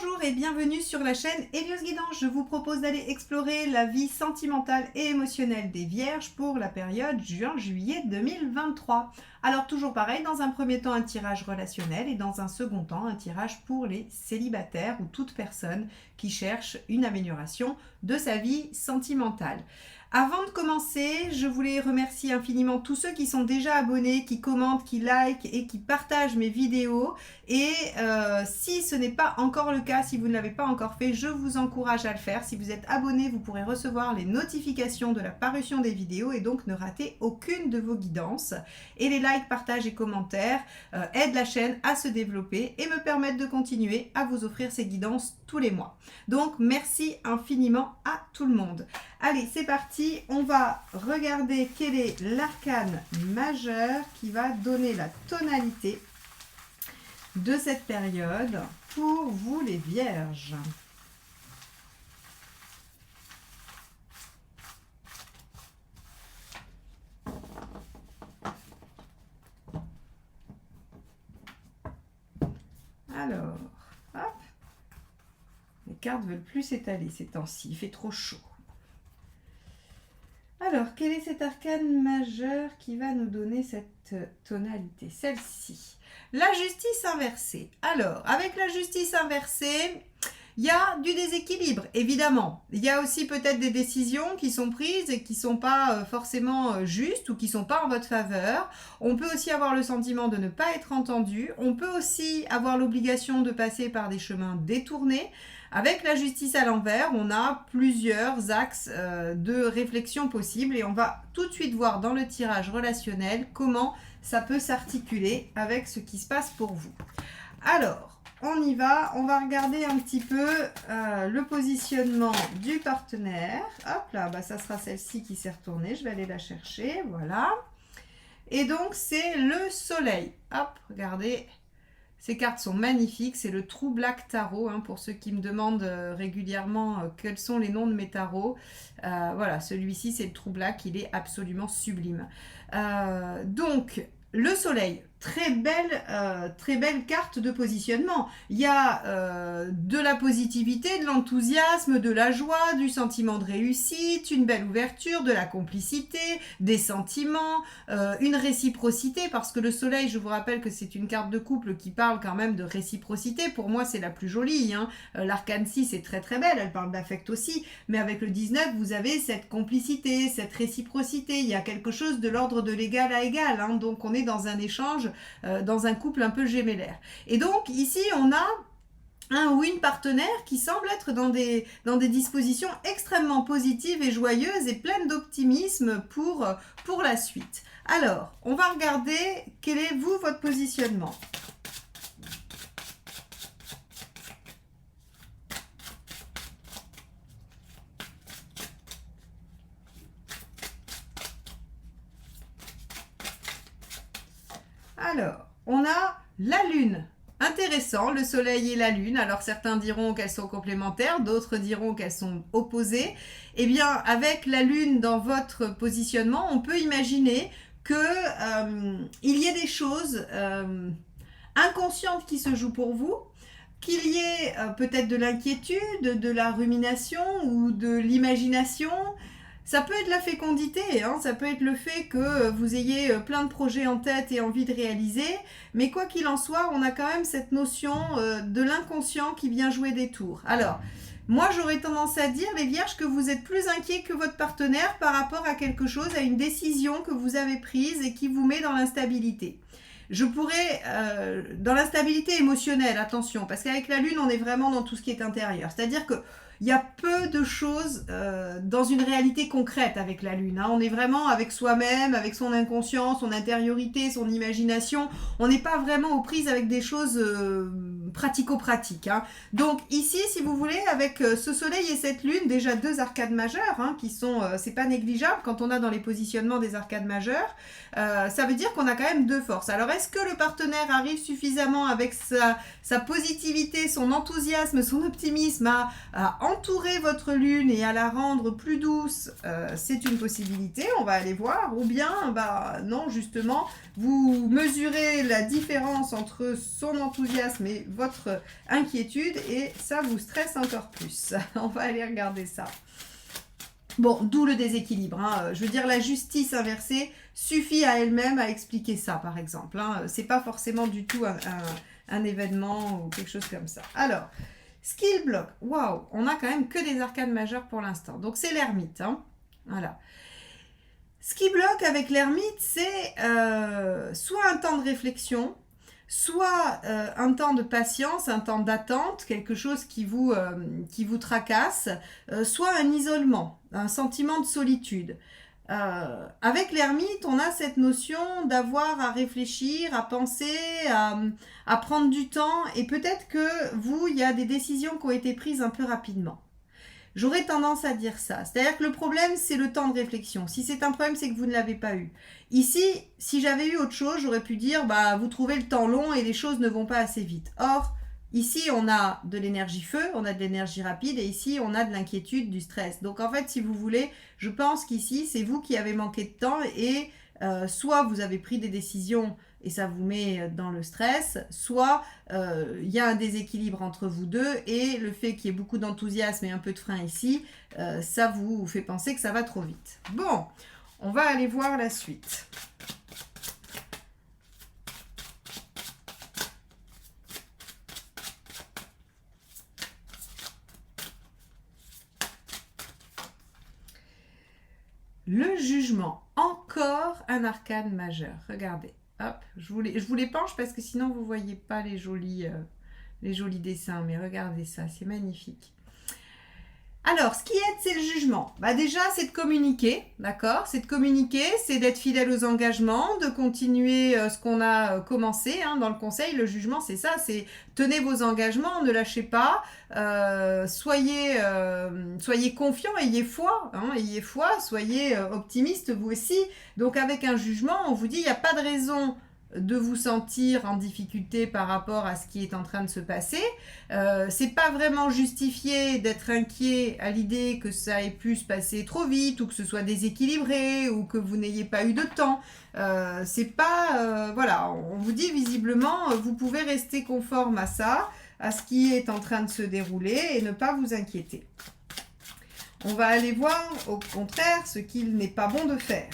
Bonjour et bienvenue sur la chaîne Hélios Guidance. Je vous propose d'aller explorer la vie sentimentale et émotionnelle des Vierges pour la période juin-juillet 2023. Alors toujours pareil, dans un premier temps un tirage relationnel et dans un second temps un tirage pour les célibataires ou toute personne qui cherche une amélioration de sa vie sentimentale. Avant de commencer, je voulais remercier infiniment tous ceux qui sont déjà abonnés, qui commentent, qui likent et qui partagent mes vidéos. Et si ce n'est pas encore le cas, si vous ne l'avez pas encore fait, je vous encourage à le faire. Si vous êtes abonné, vous pourrez recevoir les notifications de la parution des vidéos et donc ne rater aucune de vos guidances. Et les likes, partages et commentaires aident la chaîne à se développer et me permettent de continuer à vous offrir ces guidances tous les mois. Donc merci infiniment à tout le monde. Allez, c'est parti, on va regarder quel est l'arcane majeur qui va donner la tonalité de cette période pour vous les Vierges. Alors, hop, les cartes veulent plus s'étaler ces temps-ci, il fait trop chaud. Alors, quel est cet arcane majeur qui va nous donner cette tonalité? Celle-ci. La justice inversée. Alors, avec la justice inversée, il y a du déséquilibre, évidemment. Il y a aussi peut-être des décisions qui sont prises et qui ne sont pas forcément justes ou qui ne sont pas en votre faveur. On peut aussi avoir le sentiment de ne pas être entendu. On peut aussi avoir l'obligation de passer par des chemins détournés. Avec la justice à l'envers, on a plusieurs axes de réflexion possibles et on va tout de suite voir dans le tirage relationnel comment ça peut s'articuler avec ce qui se passe pour vous. Alors, on y va, on va regarder un petit peu le positionnement du partenaire. Hop là, bah ça sera celle-ci qui s'est retournée, je vais aller la chercher, voilà. Et donc, c'est le soleil. Hop, regardez. Ces cartes sont magnifiques, c'est le True Black Tarot, hein, pour ceux qui me demandent régulièrement quels sont les noms de mes tarots. Voilà, celui-ci c'est le True Black, il est absolument sublime. Donc, le soleil, très belle carte de positionnement. Il y a de la positivité, de l'enthousiasme, de la joie, du sentiment de réussite, une belle ouverture, de la complicité, des sentiments, une réciprocité, parce que le soleil, je vous rappelle que c'est une carte de couple qui parle quand même de réciprocité. Pour moi, c'est la plus jolie, hein. L'arcane 6 est très très belle, elle parle d'affect aussi, mais avec le 19, vous avez cette complicité, cette réciprocité. Il y a quelque chose de l'ordre de l'égal à égal, hein. Donc on est dans un échange, dans un couple un peu gémellaire. Et donc ici, on a un ou une partenaire qui semble être dans des dispositions extrêmement positives et joyeuses et pleines d'optimisme pour la suite. Alors, on va regarder quel est, vous, votre positionnement. Alors, on a la Lune. Intéressant, le Soleil et la Lune. Alors, certains diront qu'elles sont complémentaires, d'autres diront qu'elles sont opposées. Eh bien, avec la Lune dans votre positionnement, on peut imaginer qu'il y ait des choses inconscientes qui se jouent pour vous, qu'il y ait peut-être de l'inquiétude, de la rumination ou de l'imagination. Ça peut être la fécondité, hein, ça peut être le fait que vous ayez plein de projets en tête et envie de réaliser, mais quoi qu'il en soit, on a quand même cette notion de l'inconscient qui vient jouer des tours. Alors, moi j'aurais tendance à dire, les Vierges, que vous êtes plus inquiets que votre partenaire par rapport à quelque chose, à une décision que vous avez prise et qui vous met dans l'instabilité. Je pourrais, dans l'instabilité émotionnelle, attention, parce qu'avec la Lune, on est vraiment dans tout ce qui est intérieur. C'est-à-dire que il y a peu de choses dans une réalité concrète avec la Lune, hein. On est vraiment avec soi-même, avec son inconscient, son intériorité, son imagination. On n'est pas vraiment aux prises avec des choses pratico-pratiques, hein. Donc ici, si vous voulez, avec ce soleil et cette lune, déjà deux arcades majeures, hein, qui sont, c'est pas négligeable quand on a dans les positionnements des arcades majeures. Ça veut dire qu'on a quand même deux forces. Alors est-ce que le partenaire arrive suffisamment avec sa positivité, son enthousiasme, son optimisme à entourer votre lune et à la rendre plus douce? C'est une possibilité, on va aller voir. Ou bien, non, justement, vous mesurez la différence entre son enthousiasme et votre inquiétude et ça vous stresse encore plus. On va aller regarder ça. Bon, d'où le déséquilibre. Hein. Je veux dire, la justice inversée suffit à elle-même à expliquer ça, par exemple. Hein. C'est pas forcément du tout un événement ou quelque chose comme ça. Alors, skill block. Waouh, on a quand même que des arcanes majeures pour l'instant. Donc, c'est l'ermite. Hein. Voilà. Skill block avec l'ermite, c'est soit un temps de réflexion, soit un temps de patience, un temps d'attente, quelque chose qui vous tracasse, soit un isolement, un sentiment de solitude. Avec l'ermite, on a cette notion d'avoir à réfléchir, à penser, à prendre du temps, et peut-être que vous, il y a des décisions qui ont été prises un peu rapidement. J'aurais tendance à dire ça. C'est-à-dire que le problème, c'est le temps de réflexion. Si c'est un problème, c'est que vous ne l'avez pas eu. Ici, si j'avais eu autre chose, j'aurais pu dire, bah, vous trouvez le temps long et les choses ne vont pas assez vite. Or, ici, on a de l'énergie feu, on a de l'énergie rapide, et ici, on a de l'inquiétude, du stress. Donc, en fait, si vous voulez, je pense qu'ici, c'est vous qui avez manqué de temps et soit vous avez pris des décisions et ça vous met dans le stress, soit il y a un déséquilibre entre vous deux et le fait qu'il y ait beaucoup d'enthousiasme et un peu de frein ici, ça vous fait penser que ça va trop vite. Bon, on va aller voir la suite. Le jugement, encore un arcane majeur. Regardez. Hop, je vous les penche parce que sinon vous ne voyez pas les jolis dessins. Mais regardez ça, c'est magnifique. Alors, ce qui aide, c'est le jugement. Bah déjà, c'est de communiquer, d'accord? C'est de communiquer, c'est d'être fidèle aux engagements, de continuer ce qu'on a commencé hein, dans le conseil. Le jugement, c'est ça, c'est tenez vos engagements, ne lâchez pas, soyez confiants, ayez foi, soyez optimistes vous aussi. Donc, avec un jugement, on vous dit, il n'y a pas de raison de vous sentir en difficulté par rapport à ce qui est en train de se passer. C'est pas vraiment justifié d'être inquiet à l'idée que ça ait pu se passer trop vite ou que ce soit déséquilibré ou que vous n'ayez pas eu de temps. C'est pas... voilà, on vous dit visiblement, vous pouvez rester conforme à ça, à ce qui est en train de se dérouler et ne pas vous inquiéter. On va aller voir au contraire ce qu'il n'est pas bon de faire.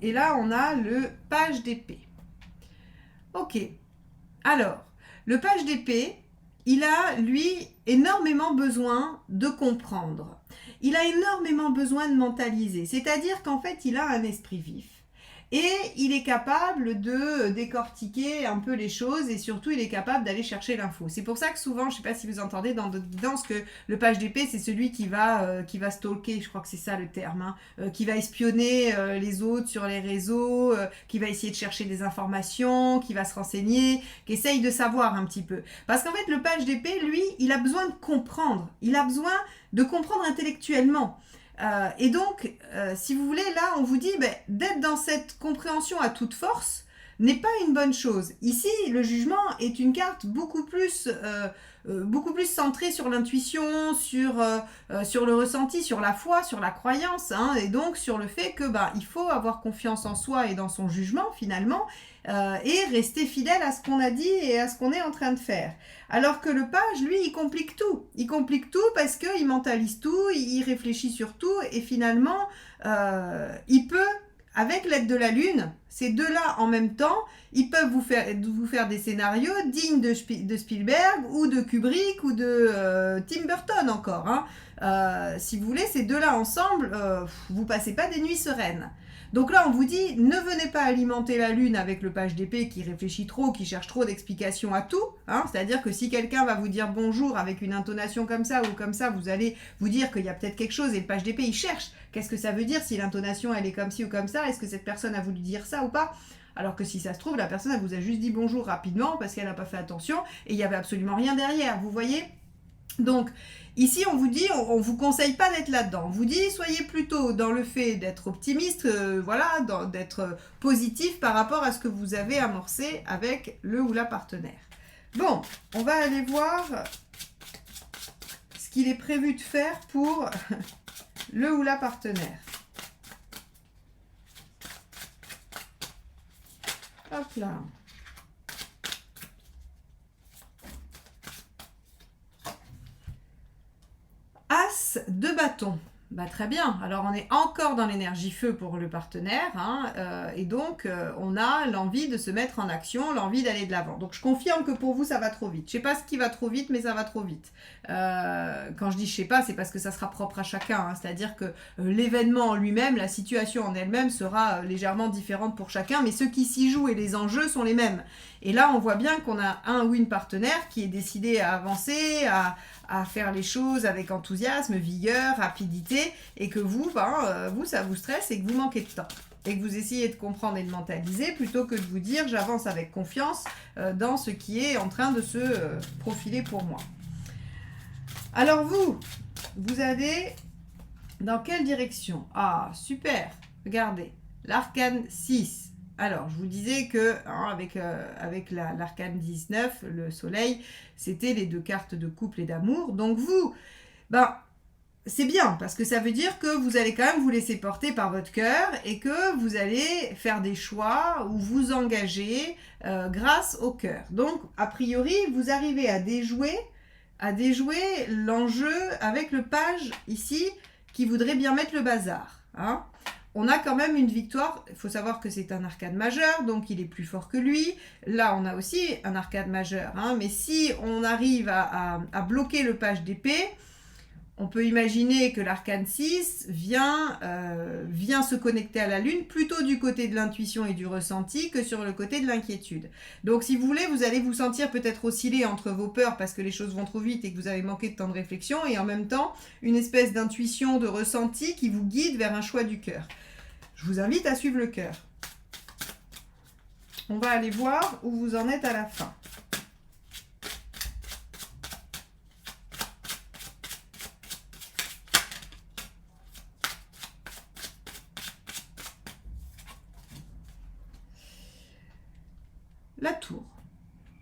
Et là, on a le page d'épée. Ok. Alors, le page d'épée, il a, lui, énormément besoin de comprendre. Il a énormément besoin de mentaliser. C'est-à-dire qu'en fait, il a un esprit vif. Et il est capable de décortiquer un peu les choses et surtout il est capable d'aller chercher l'info. C'est pour ça que souvent, je ne sais pas si vous entendez dans d'autres guidances que le page d'épée, c'est celui qui va stalker, je crois que c'est ça le terme, hein, qui va espionner les autres sur les réseaux, qui va essayer de chercher des informations, qui va se renseigner, qui essaye de savoir un petit peu. Parce qu'en fait, le page d'épée, lui, il a besoin de comprendre. Il a besoin de comprendre intellectuellement. Et donc, si vous voulez, là, on vous dit d'être dans cette compréhension à toute force n'est pas une bonne chose. Ici, le jugement est une carte beaucoup plus centrée sur l'intuition, sur le ressenti, sur la foi, sur la croyance, hein, et donc sur le fait que il faut avoir confiance en soi et dans son jugement finalement, et rester fidèle à ce qu'on a dit et à ce qu'on est en train de faire. Alors que le page, lui, il complique tout. Il complique tout parce qu'il mentalise tout, il réfléchit sur tout et finalement, il peut, avec l'aide de la lune, ces deux-là en même temps, ils peuvent vous faire des scénarios dignes de Spielberg ou de Kubrick ou de Tim Burton encore. Hein. Si vous voulez, ces deux-là ensemble, vous passez pas des nuits sereines. Donc là, on vous dit, ne venez pas alimenter la lune avec le page d'épée qui réfléchit trop, qui cherche trop d'explications à tout. Hein. C'est-à-dire que si quelqu'un va vous dire bonjour avec une intonation comme ça ou comme ça, vous allez vous dire qu'il y a peut-être quelque chose et le page d'épée, il cherche. Qu'est-ce que ça veut dire si l'intonation, elle est comme ci ou comme ça? Est-ce que cette personne a voulu dire ça ou pas? Alors que si ça se trouve, la personne, elle vous a juste dit bonjour rapidement parce qu'elle n'a pas fait attention et il n'y avait absolument rien derrière, vous voyez? Donc, ici, on vous dit, on ne vous conseille pas d'être là-dedans. On vous dit, soyez plutôt dans le fait d'être optimiste, d'être positif par rapport à ce que vous avez amorcé avec le ou la partenaire. Bon, on va aller voir ce ce qu'il est prévu de faire pour le ou la partenaire. Hop là. As de bâton. Bah, très bien. Alors, on est encore dans l'énergie feu pour le partenaire. Et donc, on a l'envie de se mettre en action, l'envie d'aller de l'avant. Donc, je confirme que pour vous, ça va trop vite. Je ne sais pas ce qui va trop vite, mais ça va trop vite. Quand je dis je ne sais pas, c'est parce que ça sera propre à chacun. C'est-à-dire que l'événement en lui-même, la situation en elle-même sera légèrement différente pour chacun. Mais ceux qui s'y jouent et les enjeux sont les mêmes. Et là, on voit bien qu'on a un ou une partenaire qui est décidé à avancer, à faire les choses avec enthousiasme, vigueur, rapidité, et que vous, vous, ça vous stresse et que vous manquez de temps. Et que vous essayez de comprendre et de mentaliser plutôt que de vous dire j'avance avec confiance dans ce qui est en train de se profiler pour moi. Alors vous avez dans quelle direction? Ah, super, regardez, l'arcane 6. Alors, je vous disais que avec l'arcane 19, le soleil, c'était les deux cartes de couple et d'amour. Donc vous, c'est bien, parce que ça veut dire que vous allez quand même vous laisser porter par votre cœur et que vous allez faire des choix ou vous engager grâce au cœur. Donc, a priori, vous arrivez à déjouer l'enjeu avec le page ici qui voudrait bien mettre le bazar. On a quand même une victoire. Il faut savoir que c'est un arcane majeur, donc il est plus fort que lui. Là, on a aussi un arcane majeur. Mais si on arrive à bloquer le page d'épée, on peut imaginer que l'arcane 6 vient se connecter à la lune plutôt du côté de l'intuition et du ressenti que sur le côté de l'inquiétude. Donc si vous voulez, vous allez vous sentir peut-être osciller entre vos peurs parce que les choses vont trop vite et que vous avez manqué de temps de réflexion et en même temps une espèce d'intuition, de ressenti qui vous guide vers un choix du cœur. Je vous invite à suivre le cœur. On va aller voir où vous en êtes à la fin. La tour.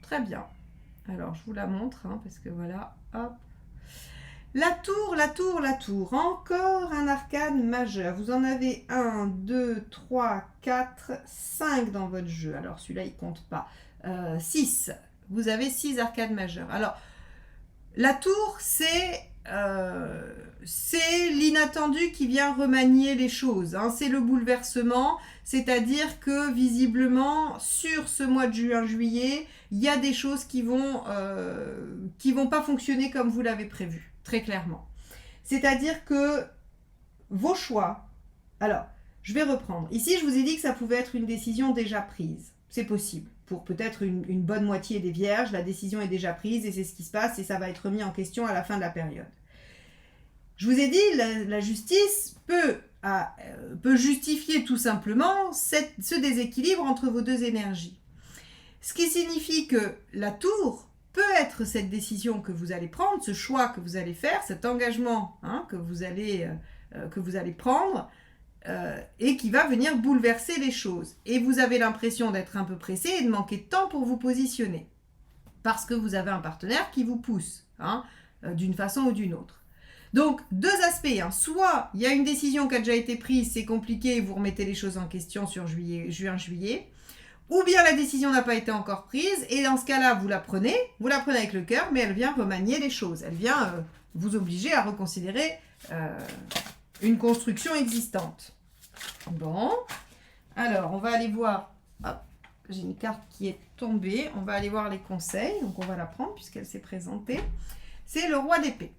Très bien. Alors, je vous la montre, parce que voilà, hop. La tour. Encore un arcane majeur. Vous en avez 1, 2, 3, 4, 5 dans votre jeu. Alors, celui-là, il ne compte pas. 6. Vous avez 6 arcanes majeurs. Alors, la tour, c'est l'inattendu qui vient remanier les choses. C'est le bouleversement. C'est-à-dire que, visiblement, sur ce mois de juin-juillet, il y a des choses qui vont pas fonctionner comme vous l'avez prévu. Très clairement. C'est-à-dire que vos choix... Alors, je vais reprendre. Ici, je vous ai dit que ça pouvait être une décision déjà prise. C'est possible. Pour peut-être une bonne moitié des vierges, la décision est déjà prise et c'est ce qui se passe et ça va être remis en question à la fin de la période. Je vous ai dit, la justice peut justifier tout simplement ce déséquilibre entre vos deux énergies. Ce qui signifie que la tour peut être cette décision que vous allez prendre, ce choix que vous allez faire, cet engagement que vous allez prendre et qui va venir bouleverser les choses. Et vous avez l'impression d'être un peu pressé et de manquer de temps pour vous positionner. Parce que vous avez un partenaire qui vous pousse d'une façon ou d'une autre. Donc, deux aspects. Soit il y a une décision qui a déjà été prise, c'est compliqué, vous remettez les choses en question sur juin-juillet. Ou bien la décision n'a pas été encore prise, et dans ce cas-là, vous la prenez avec le cœur, mais elle vient remanier les choses. Elle vient vous obliger à reconsidérer une construction existante. Bon, alors on va aller voir, hop, j'ai une carte qui est tombée, on va aller voir les conseils, donc on va la prendre puisqu'elle s'est présentée. C'est le roi d'épée.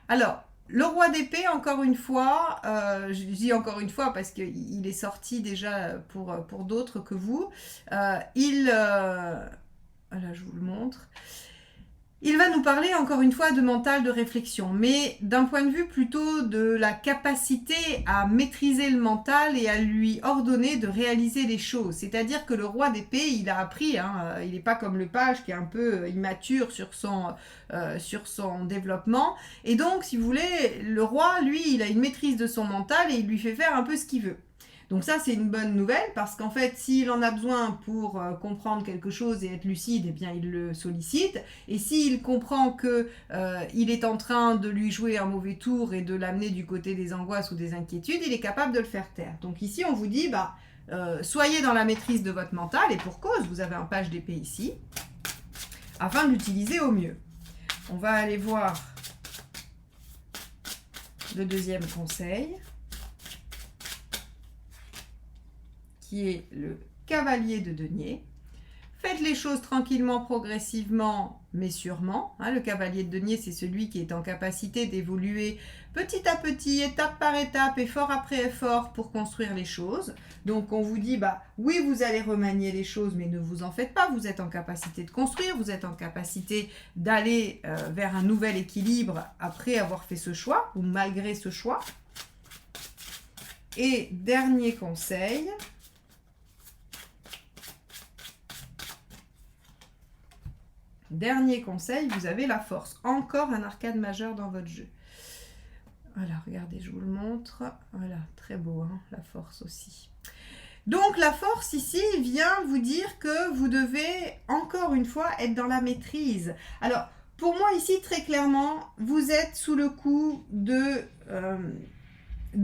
Alors, le roi d'épée, encore une fois, je dis encore une fois parce qu'il est sorti déjà pour d'autres que vous. Là, je vous le montre. Il va nous parler encore une fois de mental, de réflexion, mais d'un point de vue plutôt de la capacité à maîtriser le mental et à lui ordonner de réaliser les choses. C'est-à-dire que le roi d'épée, il a appris, il n'est pas comme le page qui est un peu immature sur son développement. Et donc, si vous voulez, le roi, lui, il a une maîtrise de son mental et il lui fait faire un peu ce qu'il veut. Donc ça, c'est une bonne nouvelle parce qu'en fait, s'il en a besoin pour comprendre quelque chose et être lucide, eh bien, il le sollicite. Et s'il comprend que il est en train de lui jouer un mauvais tour et de l'amener du côté des angoisses ou des inquiétudes, il est capable de le faire taire. Donc ici, on vous dit, soyez dans la maîtrise de votre mental et pour cause, vous avez un page d'épée ici, afin de l'utiliser au mieux. On va aller voir le deuxième conseil, qui est le cavalier de denier. Faites les choses tranquillement, progressivement, mais sûrement. Le cavalier de denier, c'est celui qui est en capacité d'évoluer petit à petit, étape par étape, effort après effort pour construire les choses. Donc on vous dit, oui, vous allez remanier les choses, mais ne vous en faites pas. Vous êtes en capacité de construire, vous êtes en capacité d'aller vers un nouvel équilibre après avoir fait ce choix, ou malgré ce choix. Et dernier conseil, vous avez la force. Encore un arcane majeur dans votre jeu. Voilà, regardez, je vous le montre. Voilà, très beau, la force aussi. Donc la force ici vient vous dire que vous devez encore une fois être dans la maîtrise. Alors, pour moi ici, très clairement, vous êtes sous le coup de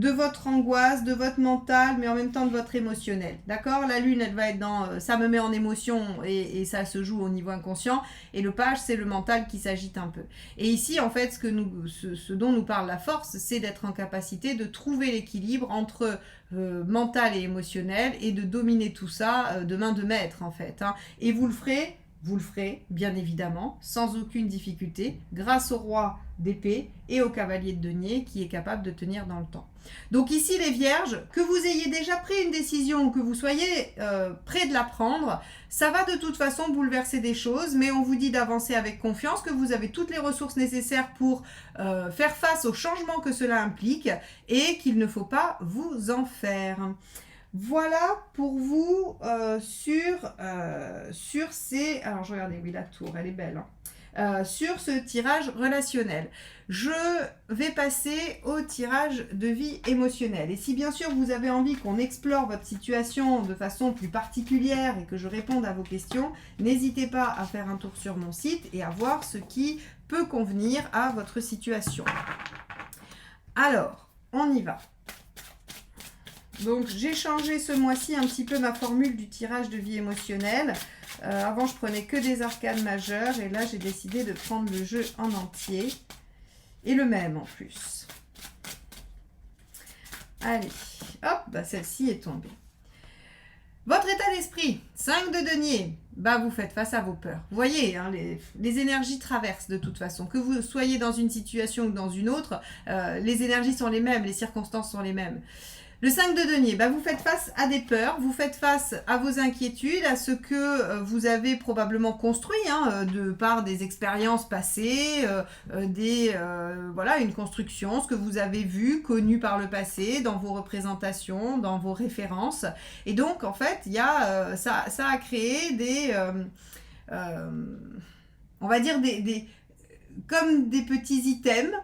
votre angoisse, de votre mental, mais en même temps de votre émotionnel. D'accord? La lune, elle va être dans ça me met en émotion et ça se joue au niveau inconscient. Et le page, c'est le mental qui s'agite un peu. Et ici, en fait, ce dont nous parle la force, c'est d'être en capacité de trouver l'équilibre entre mental et émotionnel et de dominer tout ça de main de maître, en fait. Et vous le ferez, bien évidemment, sans aucune difficulté, grâce au roi d'épée et au cavalier de denier qui est capable de tenir dans le temps. Donc ici, les vierges, que vous ayez déjà pris une décision ou que vous soyez près de la prendre, ça va de toute façon bouleverser des choses, mais on vous dit d'avancer avec confiance, que vous avez toutes les ressources nécessaires pour faire face aux changements que cela implique et qu'il ne faut pas vous en faire. Voilà pour vous sur ces... Alors, je regardais, oui, la tour, elle est belle. Sur ce tirage relationnel. Je vais passer au tirage de vie émotionnelle. Et si bien sûr vous avez envie qu'on explore votre situation de façon plus particulière et que je réponde à vos questions, n'hésitez pas à faire un tour sur mon site et à voir ce qui peut convenir à votre situation. Alors, on y va. Donc, j'ai changé ce mois-ci un petit peu ma formule du tirage de vie émotionnelle. Avant, je prenais que des arcanes majeurs et là, j'ai décidé de prendre le jeu en entier. Et le même en plus. Allez, hop, celle-ci est tombée. Votre état d'esprit, 5 de denier, vous faites face à vos peurs. Vous voyez, les énergies traversent de toute façon. Que vous soyez dans une situation ou dans une autre, les énergies sont les mêmes, les circonstances sont les mêmes. Le 5 de denier, vous faites face à des peurs, vous faites face à vos inquiétudes, à ce que vous avez probablement construit de par des expériences passées, une construction, ce que vous avez vu, connu par le passé, dans vos représentations, dans vos références. Et donc, en fait, ça a créé des... on va dire comme des petits items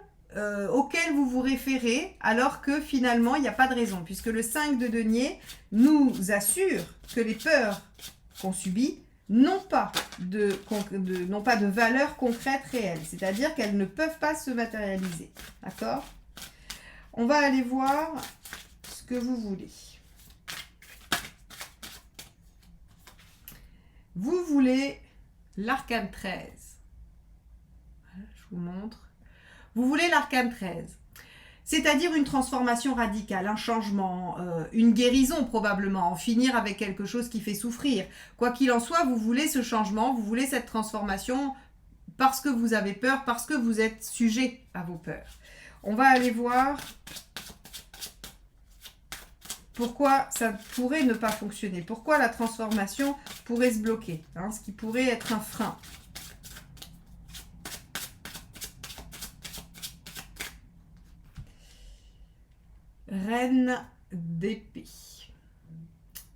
auxquels vous vous référez, alors que finalement, il n'y a pas de raison, puisque le 5 de denier nous assure que les peurs qu'on subit n'ont pas de valeur concrète réelle, c'est-à-dire qu'elles ne peuvent pas se matérialiser. D'accord? On va aller voir ce que vous voulez. Vous voulez l'arcane 13. Voilà, je vous montre. Vous voulez l'arcane 13, c'est-à-dire une transformation radicale, un changement, une guérison probablement, en finir avec quelque chose qui fait souffrir. Quoi qu'il en soit, vous voulez ce changement, vous voulez cette transformation parce que vous avez peur, parce que vous êtes sujet à vos peurs. On va aller voir pourquoi ça pourrait ne pas fonctionner, pourquoi la transformation pourrait se bloquer, ce qui pourrait être un frein. Reine d'épée.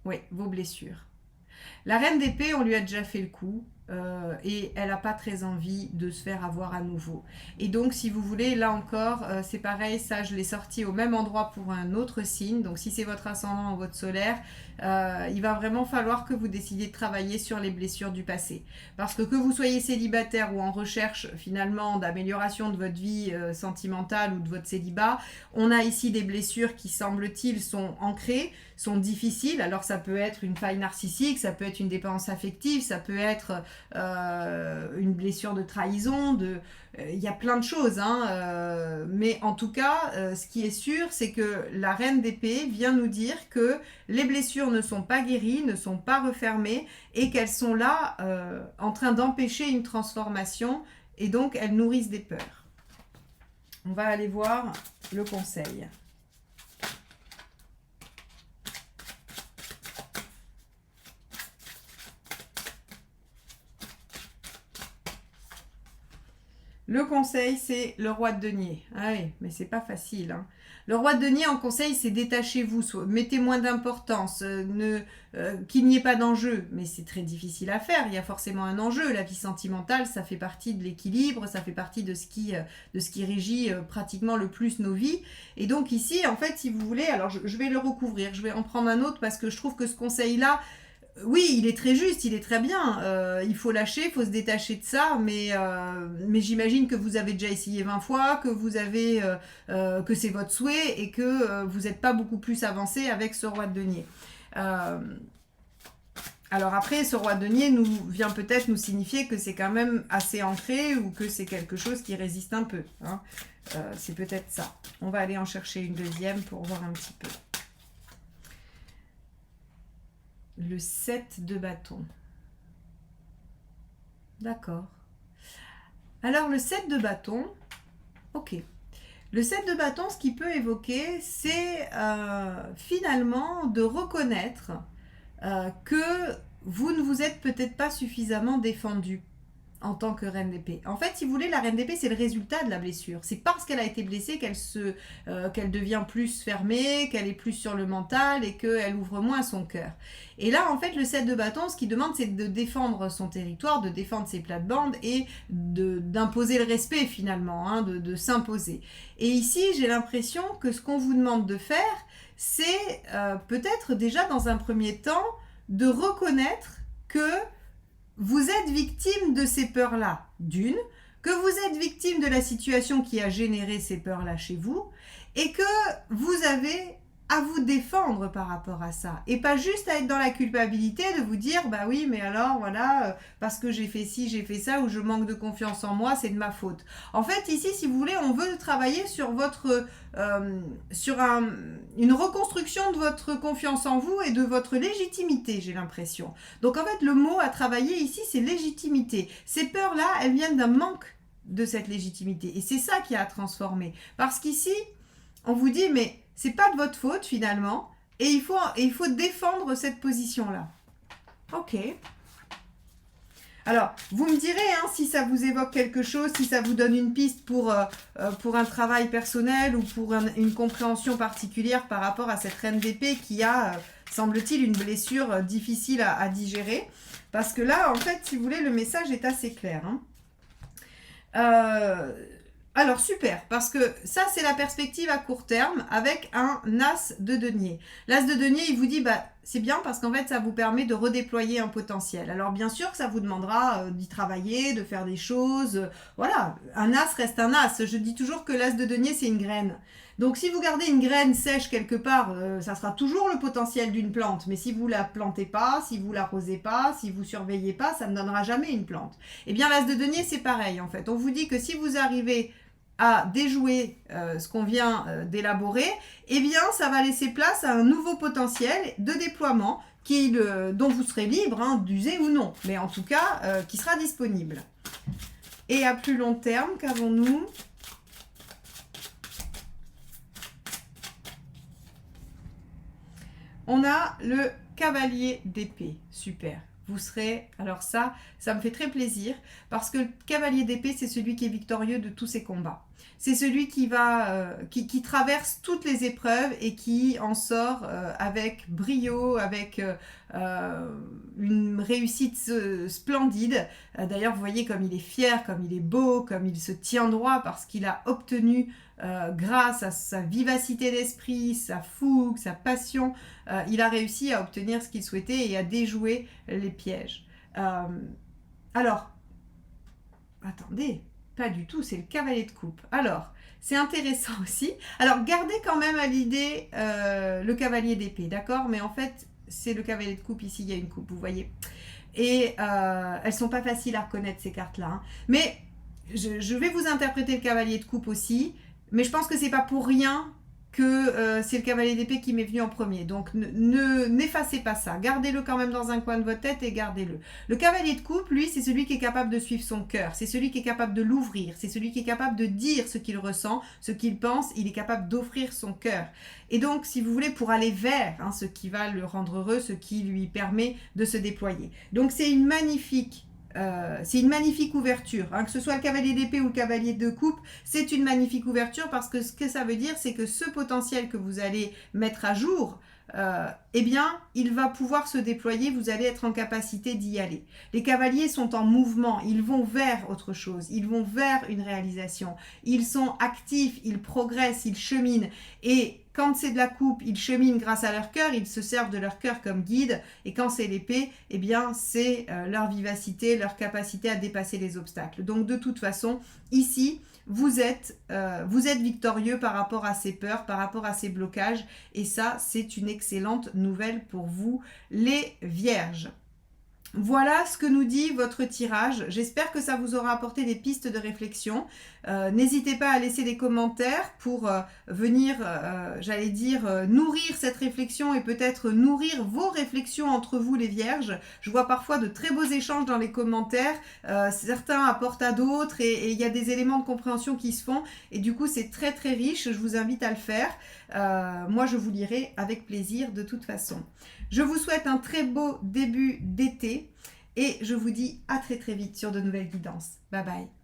Oui, vos blessures. La reine d'épée, on lui a déjà fait le coup. et elle n'a pas très envie de se faire avoir à nouveau. Et donc, si vous voulez, là encore, c'est pareil, ça, je l'ai sorti au même endroit pour un autre signe. Donc, si c'est votre ascendant ou votre solaire, il va vraiment falloir que vous décidiez de travailler sur les blessures du passé. Parce que vous soyez célibataire ou en recherche, finalement, d'amélioration de votre vie sentimentale ou de votre célibat, on a ici des blessures qui, semble-t-il, sont ancrées, sont difficiles. Alors, ça peut être une faille narcissique, ça peut être une dépendance affective, ça peut être une blessure de trahison, il y a plein de choses, hein, mais en tout cas, ce qui est sûr, c'est que la reine d'épée vient nous dire que les blessures ne sont pas guéries, ne sont pas refermées et qu'elles sont là en train d'empêcher une transformation et donc elles nourrissent des peurs. On va aller voir le conseil. Le conseil, c'est le roi de denier. Ah oui, mais c'est pas facile, hein. Le roi de denier en conseil, c'est détachez-vous, mettez moins d'importance, qu'il n'y ait pas d'enjeu. Mais c'est très difficile à faire, il y a forcément un enjeu. La vie sentimentale, ça fait partie de l'équilibre, ça fait partie de ce qui régit pratiquement le plus nos vies. Et donc ici, en fait, si vous voulez, alors je vais le recouvrir, je vais en prendre un autre parce que je trouve que ce conseil-là, oui, il est très juste, il est très bien. Il faut lâcher, il faut se détacher de ça, mais j'imagine que vous avez déjà essayé 20 fois, que c'est votre souhait et que vous n'êtes pas beaucoup plus avancé avec ce roi de denier. Alors après, ce roi de denier vient peut-être nous signifier que c'est quand même assez ancré ou que c'est quelque chose qui résiste un peu, hein. C'est peut-être ça. On va aller en chercher une deuxième pour voir un petit peu. Le 7 de bâton. D'accord. Alors, le 7 de bâton, ok. Le 7 de bâton, ce qu'il peut évoquer, c'est finalement de reconnaître que vous ne vous êtes peut-être pas suffisamment défendu en tant que reine d'épée. En fait, si vous voulez, la reine d'épée, c'est le résultat de la blessure. C'est parce qu'elle a été blessée qu'elle devient plus fermée, qu'elle est plus sur le mental et qu'elle ouvre moins son cœur. Et là, en fait, le 7 de bâton, ce qu'il demande, c'est de défendre son territoire, de défendre ses plates-bandes et d'imposer le respect, finalement, hein, de s'imposer. Et ici, j'ai l'impression que ce qu'on vous demande de faire, c'est peut-être déjà, dans un premier temps, de reconnaître que vous êtes victime de ces peurs-là, d'une, que vous êtes victime de la situation qui a généré ces peurs-là chez vous, et que vous avez à vous défendre par rapport à ça, et pas juste à être dans la culpabilité de vous dire, bah oui, mais alors, voilà, parce que j'ai fait ci, j'ai fait ça, ou je manque de confiance en moi, c'est de ma faute. En fait, ici, si vous voulez, on veut travailler sur une reconstruction de votre confiance en vous et de votre légitimité, j'ai l'impression. Donc, en fait, le mot à travailler ici, c'est légitimité. Ces peurs-là, elles viennent d'un manque de cette légitimité, et c'est ça qui a à transformer. Parce qu'ici, on vous dit, mais c'est pas de votre faute finalement, et il faut défendre cette position-là. Ok. Alors, vous me direz hein, si ça vous évoque quelque chose, si ça vous donne une piste pour un travail personnel ou pour une compréhension particulière par rapport à cette reine d'épée qui a, semble-t-il, une blessure difficile à digérer. Parce que là, en fait, si vous voulez, le message est assez clair. Hein. Alors super, parce que ça c'est la perspective à court terme avec un as de denier. L'as de denier, il vous dit, bah c'est bien parce qu'en fait ça vous permet de redéployer un potentiel. Alors bien sûr que ça vous demandera d'y travailler, de faire des choses, voilà, un as reste un as. Je dis toujours que l'as de denier c'est une graine. Donc si vous gardez une graine sèche quelque part, ça sera toujours le potentiel d'une plante. Mais si vous la plantez pas, si vous l'arrosez pas, si vous surveillez pas, ça ne donnera jamais une plante. Eh bien l'as de denier c'est pareil en fait. On vous dit que si vous arrivez à déjouer ce qu'on vient d'élaborer, eh bien ça va laisser place à un nouveau potentiel de déploiement dont vous serez libre hein, d'user ou non, mais en tout cas qui sera disponible. Et à plus long terme, qu'avons-nous ? On a le cavalier d'épée, super. Vous serez, alors ça me fait très plaisir, parce que le cavalier d'épée, c'est celui qui est victorieux de tous ses combats. C'est celui qui va, qui traverse toutes les épreuves et qui en sort avec brio, avec une réussite splendide. D'ailleurs, vous voyez comme il est fier, comme il est beau, comme il se tient droit parce qu'il a obtenu, grâce à sa vivacité d'esprit, sa fougue, sa passion, il a réussi à obtenir ce qu'il souhaitait et à déjouer les pièges. Alors, attendez, pas du tout, c'est le cavalier de coupe. Alors, c'est intéressant aussi. Alors, gardez quand même à l'idée le cavalier d'épée, d'accord? Mais en fait, c'est le cavalier de coupe, ici, il y a une coupe, vous voyez. Et elles sont pas faciles à reconnaître, ces cartes-là. Hein. Mais je vais vous interpréter le cavalier de coupe aussi, mais je pense que c'est pas pour rien que c'est le cavalier d'épée qui m'est venu en premier. Donc n'effacez pas ça. Gardez-le quand même dans un coin de votre tête et gardez-le. Le cavalier de coupe, lui, c'est celui qui est capable de suivre son cœur. C'est celui qui est capable de l'ouvrir. C'est celui qui est capable de dire ce qu'il ressent, ce qu'il pense. Il est capable d'offrir son cœur. Et donc, si vous voulez, pour aller vers ce qui va le rendre heureux, ce qui lui permet de se déployer. Donc, c'est une magnifique ouverture, hein, que ce soit le cavalier d'épée ou le cavalier de coupe, c'est une magnifique ouverture parce que ce que ça veut dire, c'est que ce potentiel que vous allez mettre à jour, eh bien, il va pouvoir se déployer, vous allez être en capacité d'y aller. Les cavaliers sont en mouvement, ils vont vers autre chose, ils vont vers une réalisation, ils sont actifs, ils progressent, ils cheminent, et quand c'est de la coupe, ils cheminent grâce à leur cœur, ils se servent de leur cœur comme guide, et quand c'est l'épée, eh bien, c'est leur vivacité, leur capacité à dépasser les obstacles. Donc, de toute façon, ici, vous êtes victorieux par rapport à ces peurs, par rapport à ces blocages, et ça, c'est une excellente nouvelle pour vous, les vierges. Voilà ce que nous dit votre tirage. J'espère que ça vous aura apporté des pistes de réflexion. N'hésitez pas à laisser des commentaires pour venir, nourrir cette réflexion et peut-être nourrir vos réflexions entre vous les vierges. Je vois parfois de très beaux échanges dans les commentaires. Certains apportent à d'autres et il y a des éléments de compréhension qui se font. Et du coup, c'est très très riche. Je vous invite à le faire. Moi, je vous lirai avec plaisir de toute façon. Je vous souhaite un très beau début d'été et je vous dis à très très vite sur de nouvelles guidances. Bye bye.